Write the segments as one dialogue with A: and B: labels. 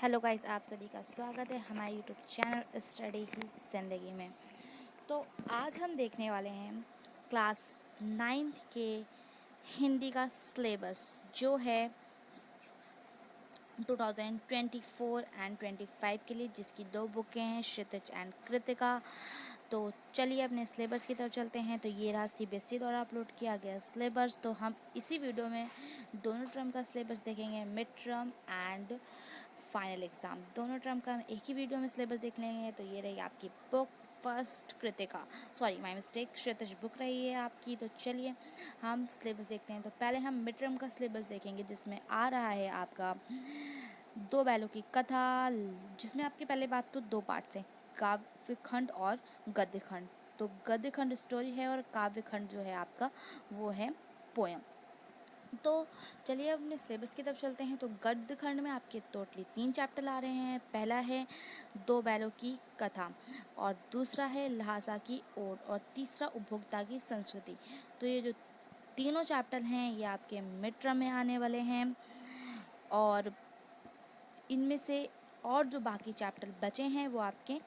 A: Hello guys, आप सभी का स्वागत है हमारे यूट्यूब चैनल स्टडी की ज़िंदगी में। तो आज हम देखने वाले हैं क्लास 9th के हिंदी का सिलेबस जो है 2024 एंड 25 के लिए, जिसकी दो बुकें हैं, क्षितिज एंड कृतिका। तो चलिए अपने सिलेबस की तरफ चलते हैं। तो ये रहा सीबीएसई द्वारा अपलोड किया गया सिलेबस। तो हम इसी वीडियो में दोनों टर्म का सिलेबस देखेंगे, mid term and final exam. दोनों टर्म का हम एक ही वीडियो में सिलेबस देख लेंगे। तो ये रही आपकी book first Kritika, sorry my mistake, Kshitij book रही है आपकी। तो चलिए हम सिलेबस देखते हैं। तो पहले हम मिड टर्म का सिलेबस देखेंगे, जिसमें आ रहा है आपका दो बैलों की कथा, जिसमें आपकी पहले बात तो दो पार्ट्स हैं, काव्य खंड और गद्य खंड। तो गद्य खंड स्टोरी है और काव्य खंड जो है आपका वो है पोएम। तो चलिए अब अपने सिलेबस की तरफ चलते हैं। तो गद्य खंड में आपके टोटली 3 चैप्टर आ रहे हैं। पहला है दो बैलों की कथा, और दूसरा है लहासा की ओर, और तीसरा उपभोक्ता की संस्कृति। तो ये जो तीनों चैप्टर हैं ये आपके मिड टर्म में आने वाले हैं, और इनमें से और जो बाकी चैप्टर बचे हैं वो आपके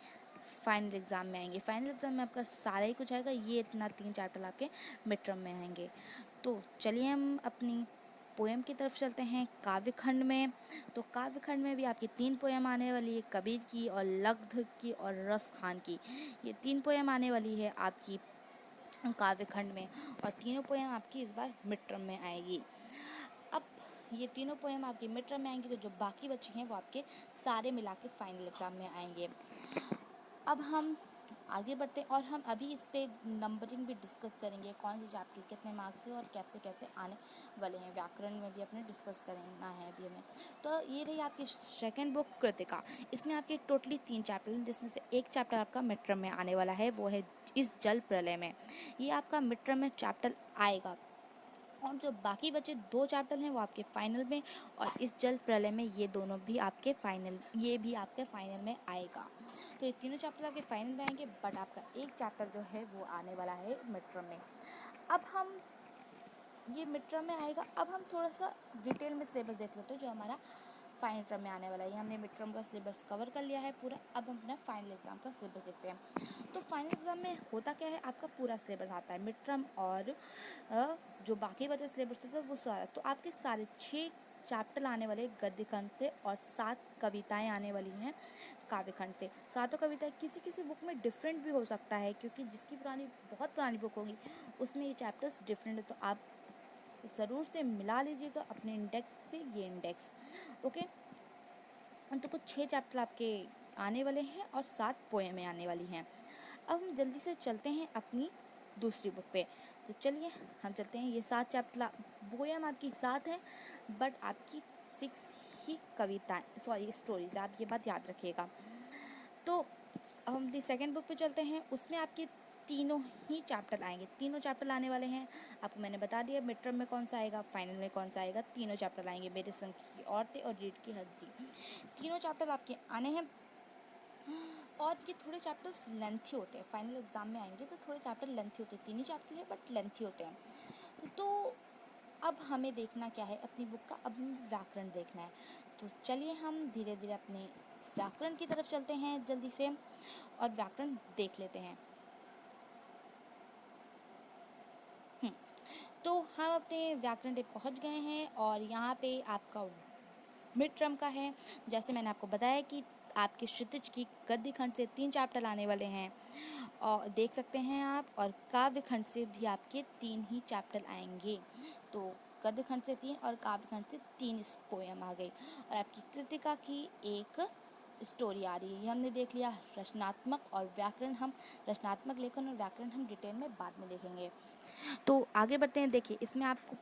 A: फाइनल एग्ज़ाम में आएंगे। फाइनल एग्ज़ाम में आपका सारा ही कुछ आएगा, ये इतना 3 चैप्टर आपके मिड टर्म में आएंगे। तो चलिए हम अपनी पोएम की तरफ चलते हैं काव्य खंड में। तो काव्य खंड में भी आपकी 3 पोएम आने वाली है, कबीर की और लब्ध की और रस खान की। ये 3 पोएम आने वाली है आपकी काव्य खंड में, और तीनों पोएम आपकी इस बार मिड टर्म में आएगी। अब ये तीनों पोएम आपकी मिड टर्म में आएंगी, तो जो बाकी बची हैं वो आपके सारे मिला के फाइनल एग्ज़ाम में आएंगे। अब हम आगे बढ़ते हैं, और हम अभी इस पे नंबरिंग भी डिस्कस करेंगे, कौन से चैप्टर कितने मार्क्स है और कैसे कैसे आने वाले हैं। व्याकरण में भी अपने डिस्कस करना है अभी हमें। तो ये रही आपकी सेकंड बुक कृतिका। इसमें आपके टोटली 3 चैप्टर हैं, जिसमें से एक चैप्टर आपका मिड टर्म में आने वाला है, वो है इस जल प्रलय में। ये आपका मिड टर्म में चैप्टर आएगा, और जो बाकी बचे 2 चैप्टर हैं वो आपके फाइनल में, और इस जल प्रलय में ये दोनों भी आपके फाइनल, ये भी आपके फाइनल में आएगा। तो ये तीनों चैप्टर आपके फाइनल में आएंगे, बट आपका एक चैप्टर जो है वो आने वाला है मिड टर्म में। अब हम ये मिड टर्म में आएगा। अब हम थोड़ा सा डिटेल में सिलेबस देख लेते हैं जो हमारा फाइनल टर्म में आने वाला है। ये हमने मिड टर्म का सिलेबस कवर कर लिया है पूरा। अब हम अपना फाइनल एग्ज़ाम का सिलेबस देखते हैं। तो फाइनल एग्ज़ाम में होता क्या है, आपका पूरा सिलेबस आता है मिड टर्म, और जो बाकी बचा सिलेबस होता है वो सारा। तो आपके सारे 6 चैप्टर आने वाले गद्य खंड से, और 7 कविताएं आने वाली हैं काव्य खंड से। सातों कविताएं किसी किसी बुक में डिफरेंट भी हो सकता है, क्योंकि जिसकी बहुत पुरानी बुक होगी उसमें ये चैप्टर्स डिफरेंट है। तो आप ज़रूर से मिला लीजिएगा अपने इंडेक्स से ये इंडेक्स, ओके। तो कुछ 6 चैप्टर आपके आने वाले हैं, और 7 पोएमें आने वाली हैं। अब हम जल्दी से चलते हैं अपनी दूसरी बुक पे। तो चलिए हम चलते हैं। ये 7 चैप्टर पोएम आपकी 7 हैं, बट आपकी 6 ही कविताएं, सॉरी स्टोरीज, आप ये बात याद रखिएगा। तो अब हम सेकेंड बुक पे चलते हैं। उसमें आपके तीनों ही चैप्टर आएंगे, तीनों चैप्टर आने वाले हैं। आपको मैंने बता दिया मिड टर्म में कौन सा आएगा, फाइनल में कौन सा आएगा। तीनों चैप्टर आएंगे, मेरे संग की औरतें और रीढ़ की हड्डी। तीनों चैप्टर आपके आने हैं, और ये थोड़े चैप्टर्स लेंथी होते हैं। फाइनल एग्जाम में आएंगे तो थोड़े चैप्टर लेंथी होते हैं, 3 ही चैप्टर है बट लेंथी होते हैं। तो अब हमें देखना क्या है अपनी बुक का, अब हमें व्याकरण देखना है। तो चलिए हम धीरे धीरे अपने व्याकरण की तरफ चलते हैं जल्दी से, और व्याकरण देख लेते हैं। तो हम अपने व्याकरण पे पहुंच गए हैं, और यहाँ पे आपका मिड टर्म का है। जैसे मैंने आपको बताया कि आपके क्षितिज की गद्य खंड से 3 चैप्टर आने वाले हैं, और देख सकते हैं आप, और काव्य खंड से भी आपके 3 ही चैप्टर आएंगे। तो गद्य खंड से 3 और काव्य खंड से 3 पोएम आ गई, और आपकी कृतिका की एक स्टोरी आ रही है। ये हमने देख लिया रचनात्मक और व्याकरण। हम रचनात्मक लेखन और व्याकरण हम डिटेल में बाद में देखेंगे। तो आगे बढ़ते हैं। देखिए इसमें आपको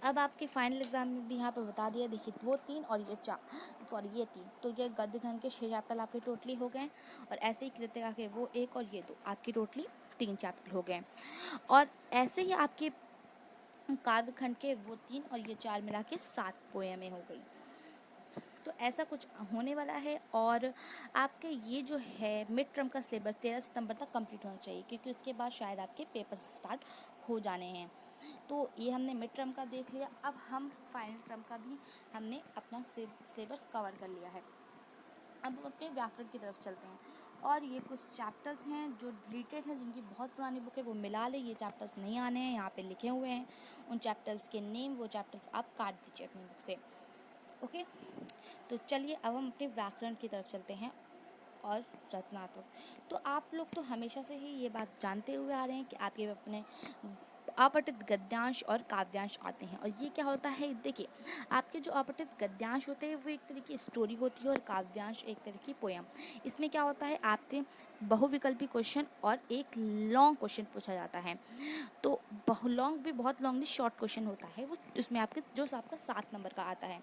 A: अब आपके फाइनल एग्जाम में भी यहाँ पर बता दिया। देखिए वो 3 और ये 4, सॉरी ये 3, तो ये गद्य खंड के 6 चैप्टर आपके टोटली हो गए, और ऐसे ही कृतिका के वो 1 और ये 2 आपकी टोटली 3 चैप्टर हो गए, और ऐसे ही आपके काव्य खंड के वो 3 और ये 4 मिला के 7 पोएमें हो गई। तो ऐसा कुछ होने वाला है, और आपके ये जो है मिड टर्म का सिलेबस 13 सितंबर तक कंप्लीट होना चाहिए, क्योंकि उसके बाद शायद आपके पेपर स्टार्ट हो जाने हैं। तो ये हमने मिड टर्म का देख लिया। अब हम फाइनल टर्म का भी हमने अपना सिलेबस कवर कर लिया है। अब हम अपने व्याकरण की तरफ चलते हैं, और ये कुछ चैप्टर्स हैं जो डिलीटेड हैं, जिनकी बहुत पुरानी बुक है वो मिला ले। ये चैप्टर्स नहीं आने हैं, यहाँ पे लिखे हुए हैं उन चैप्टर्स के नेम, वो चैप्टर्स आप काट दीजिए अपनी बुक से। ओके, तो चलिए अब हम अपने व्याकरण की तरफ चलते हैं और रचनात्मक। तो आप लोग तो हमेशा से ही ये बात जानते हुए आ रहे हैं कि आपके अपने अपठित गद्यांश और काव्यांश आते हैं। और ये क्या होता है, देखिए आपके जो अपठित गद्यांश होते हैं वो एक तरह की स्टोरी होती है, और काव्यांश एक तरह की पोयम। इसमें क्या होता है, आपसे बहुविकल्पी क्वेश्चन और एक लॉन्ग क्वेश्चन पूछा जाता है। तो लॉन्ग भी, बहुत लॉन्ग भी, शॉर्ट क्वेश्चन होता है वो, उसमें आपके जो आपका 7 नंबर का आता है।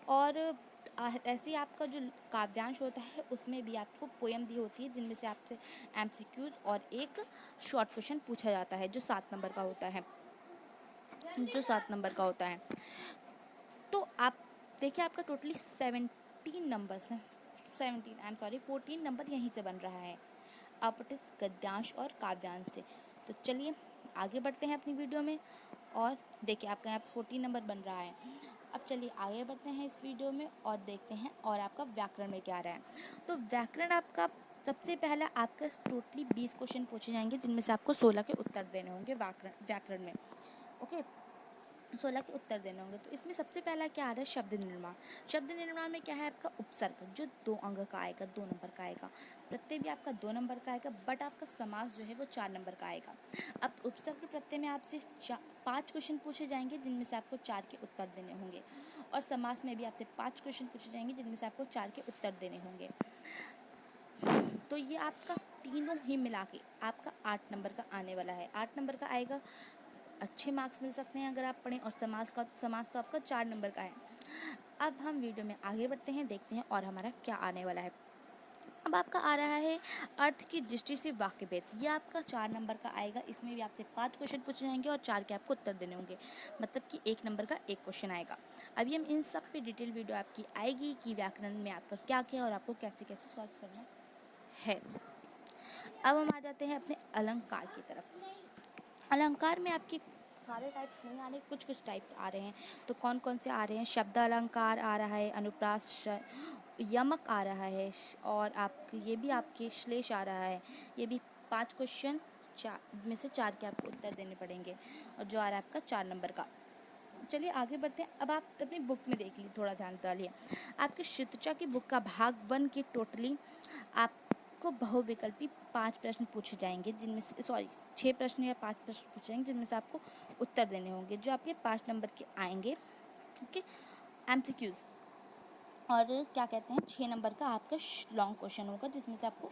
A: और ऐसे ही आपका जो काव्यांश होता है उसमें भी आपको पोयम दी होती है, जिनमें से आपसे एमसीक्यूज और एक शॉर्ट क्वेश्चन पूछा जाता है जो 7 नंबर का होता है, तो आप देखिए आपका टोटली 17 नंबर्स हैं, 14 नंबर यहीं से बन रहा है अपठित गद्यांश और काव्यांश से। तो चलिए आगे बढ़ते हैं अपनी वीडियो में, और देखिए आपका यहाँ 14 नंबर बन रहा है। अब चलिए आगे बढ़ते हैं इस वीडियो में और देखते हैं और आपका व्याकरण में क्या आ रहा है। तो व्याकरण आपका सबसे पहला आपका टोटली 20 क्वेश्चन पूछे जाएंगे, जिनमें से आपको 16 के उत्तर देने होंगे व्याकरण में। ओके, 16 के उत्तर देने होंगे। तो इसमें सबसे पहला क्या आ रहा है, शब्द निर्माण। शब्द निर्माण में क्या है, आपका उपसर्ग जो 2 अंक का आएगा, 2 नंबर का आएगा। प्रत्यय भी आपका 2 नंबर का आएगा, बट आपका समास जो है वो 4 नंबर का आएगा। अब उपसर्ग प्रत्यय में आपसे 5 क्वेश्चन पूछे जाएंगे, जिनमें से आपको 4 के उत्तर देने होंगे। और समास में भी आपसे 5 क्वेश्चन पूछे जाएंगे, जिनमें से आपको 4 के उत्तर देने होंगे। तो ये आपका तीनों ही मिला के आपका 8 नंबर का आने वाला है। 8 नंबर का आएगा, अच्छे मार्क्स मिल सकते हैं अगर आप पढ़ें। और समास तो आपका 4 नंबर का है। अब हम वीडियो में आगे बढ़ते हैं, देखते हैं और हमारा क्या आने वाला है। अब आपका आ रहा है अर्थ की दृष्टि से वाक्य भेद। ये आपका 4 नंबर का आएगा। इसमें भी आपसे 5 क्वेश्चन पूछे जाएंगे और 4 के आपको उत्तर देने होंगे, मतलब कि 1 नंबर का 1 क्वेश्चन आएगा। अभी हम इन सब पे डिटेल वीडियो आपकी आएगी कि व्याकरण में आपका क्या क्या और आपको कैसे कैसे सॉल्व करना है। अब हम आ जाते हैं अपने अलंकार की तरफ। अलंकार में आपके सारे टाइप्स नहीं आ रहे, कुछ कुछ टाइप्स आ रहे हैं। तो कौन कौन से आ रहे हैं, शब्द अलंकार आ रहा है, अनुप्रास, यमक आ रहा है, और आप ये भी आपके श्लेष आ रहा है। ये भी 5 क्वेश्चन, 4 में से 4 के आपको उत्तर देने पड़ेंगे, और जो आ रहा है आपका 4 नंबर का। चलिए आगे बढ़ते हैं। अब आप अपनी बुक में देख लीजिए, थोड़ा ध्यान डालिए। आपके शिक्षा की बुक का भाग 1 के टोटली आपको बहुविकल्पी 5 प्रश्न पूछे जाएंगे, जिनमें से 6 प्रश्न या 5 प्रश्न पूछे जाएंगे, जिनमें से आपको उत्तर देने होंगे, जो आपके 5 नंबर के आएंगे। Okay, MCQs. और क्या कहते हैं, 6 नंबर का आपका लॉन्ग क्वेश्चन होगा, जिसमें से आपको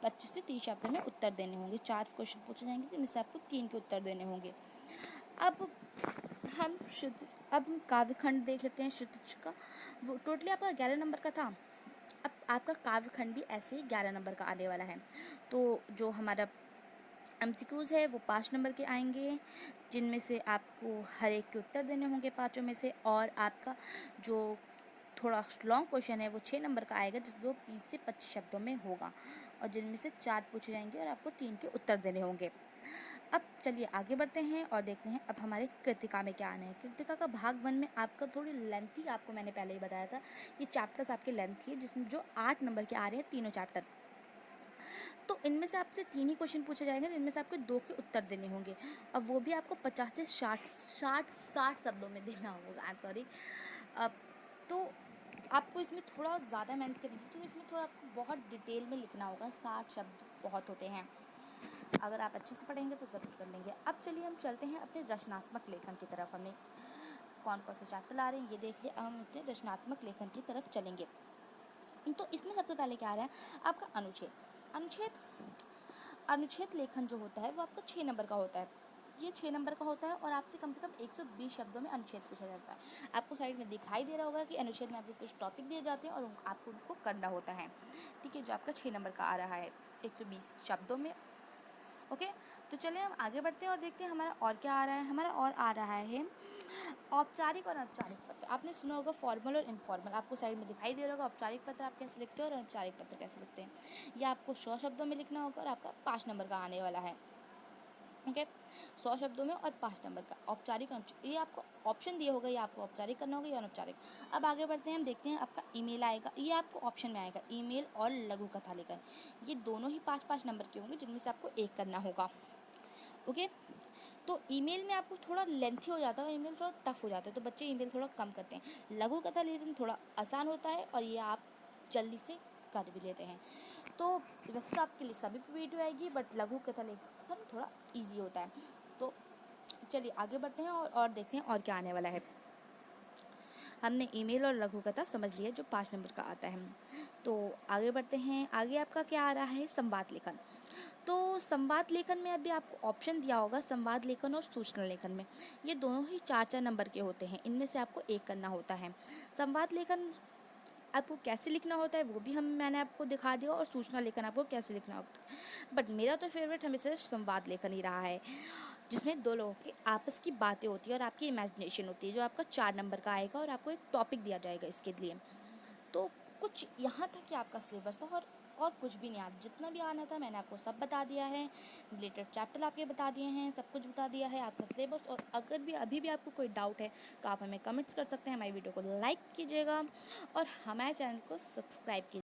A: 25 से 30 शब्द में उत्तर देने होंगे। 4 क्वेश्चन पूछे जाएंगे, जिनमें से आपको 3 के उत्तर देने होंगे। अब हम काव्यखंड देख लेते हैं शुद्ध का। वो टोटली आपका 11 नंबर का था। अब आपका काव्यखंड भी ऐसे ही 11 नंबर का आने वाला है। तो जो हमारा एमसीक्यूज़ है वो 5 नंबर के आएंगे, जिनमें से आपको हर एक के उत्तर देने होंगे 5 में से। और आपका जो थोड़ा लॉन्ग क्वेश्चन है वो 6 नंबर का आएगा, जो 20 से 25 शब्दों में होगा, और जिनमें से 4 पूछे जाएंगे और आपको 3 के उत्तर देने होंगे। अब चलिए आगे बढ़ते हैं और देखते हैं अब हमारे कृतिका में क्या आना है। कृतिका का भाग 1 में आपका थोड़ी लेंथी, आपको मैंने पहले ही बताया था कि चैप्टर्स आपके लेंथी है, जिसमें जो 8 नंबर के आ रहे हैं तीनों चैप्टर। तो इनमें से आपसे 3 ही क्वेश्चन पूछे जाएंगे, जिनमें से आपको 2 के उत्तर देने होंगे, और वो भी आपको 50 से 60 शब्दों में देना होगा। I am sorry. अब तो आपको इसमें थोड़ा ज़्यादा मेहनत करनी है, तो इसमें थोड़ा आपको बहुत डिटेल में लिखना होगा। 60 शब्द बहुत होते हैं, अगर आप अच्छे से पढ़ेंगे तो ज़रूर कर लेंगे। अब चलिए हम चलते हैं अपने रचनात्मक लेखन की तरफ। हमें कौन कौन से चैप्टर ला रहे हैं ये देख लिया। अब हम अपने रचनात्मक लेखन की तरफ चलेंगे। तो इसमें सबसे पहले क्या आ रहा है, आपका अनुच्छेद लेखन जो होता है वो आपका 6 नंबर का होता है। ये 6 नंबर का होता है, और आपसे कम से कम 120 शब्दों में अनुच्छेद पूछा जाता है। आपको साइड में दिखाई दे रहा होगा कि अनुच्छेद में आपको कुछ टॉपिक दिए जाते हैं और आपको उनको करना होता है। ठीक है, जो आपका 6 नंबर का आ रहा है 120 शब्दों में। ओके, तो चलिए हम आगे बढ़ते हैं और देखते हैं हमारा और क्या आ रहा है। हमारा और आ रहा है औपचारिक और अनौपचारिक पत्र। आपने सुना होगा फॉर्मल और इनफॉर्मल, आपको साइड में दिखाई दे रहा होगा औपचारिक पत्र आप कैसे लिखते हो और अनौपचारिक पत्र कैसे लिखते हैं। यह आपको 100 शब्दों में लिखना होगा और आपका 5 नंबर का आने वाला है। ओके, 100 शब्दों में और 5 नंबर का औपचारिक ये आपको ऑप्शन दिया होगा, ये आपको औपचारिक करना होगा या अनौपचारिक। अब आगे बढ़ते हैं, हम देखते हैं आपका ईमेल आएगा, ये आपको ऑप्शन में आएगा ईमेल और लघु कथा लेखन। ये दोनों ही 5-5 नंबर के होंगे जिनमें से आपको एक करना होगा। ओके, तो ईमेल में आपको थोड़ा लेंथी हो जाता है और ईमेल थोड़ा टफ हो जाता है, तो बच्चे ईमेल थोड़ा कम करते हैं। लघु कथा लेखन थोड़ा आसान होता है और ये आप जल्दी से कर भी लेते हैं। तो वैसे तो आपके लिए सभी पे वीडियो आएगी, बट लघु कथा लेखन थोड़ा ईजी होता है। तो चलिए आगे बढ़ते हैं और देखते हैं और क्या आने वाला है। हमने ईमेल और लघु कथा समझ लिया जो 5 नंबर का आता है। तो आगे बढ़ते हैं, आगे आपका क्या आ रहा है, संवाद लेखन। तो संवाद लेखन में अभी आपको ऑप्शन दिया होगा संवाद लेखन और सूचना लेखन में। ये दोनों ही 4-4 नंबर के होते हैं, इनमें से आपको एक करना होता है। संवाद लेखन आपको कैसे लिखना होता है वो भी मैंने आपको दिखा दिया, और सूचना लेखन आपको कैसे लिखना होता है। बट मेरा तो फेवरेट हमेशा संवाद लेखन ही रहा है, जिसमें दो लोगों की आपस की बातें होती है और आपकी इमेजिनेशन होती है, जो आपका 4 नंबर का आएगा और आपको एक टॉपिक दिया जाएगा इसके लिए। तो कुछ यहाँ तक कि आपका सिलेबस था, और कुछ भी नहीं आता, जितना भी आना था मैंने आपको सब बता दिया है। रिलेटेड चैप्टर आपके बता दिए हैं, सब कुछ बता दिया है आपका सिलेबस। और अगर भी अभी भी आपको कोई डाउट है तो आप हमें कमेंट्स कर सकते हैं, हमारी वीडियो को लाइक कीजिएगा और हमारे चैनल को सब्सक्राइब कीजिए।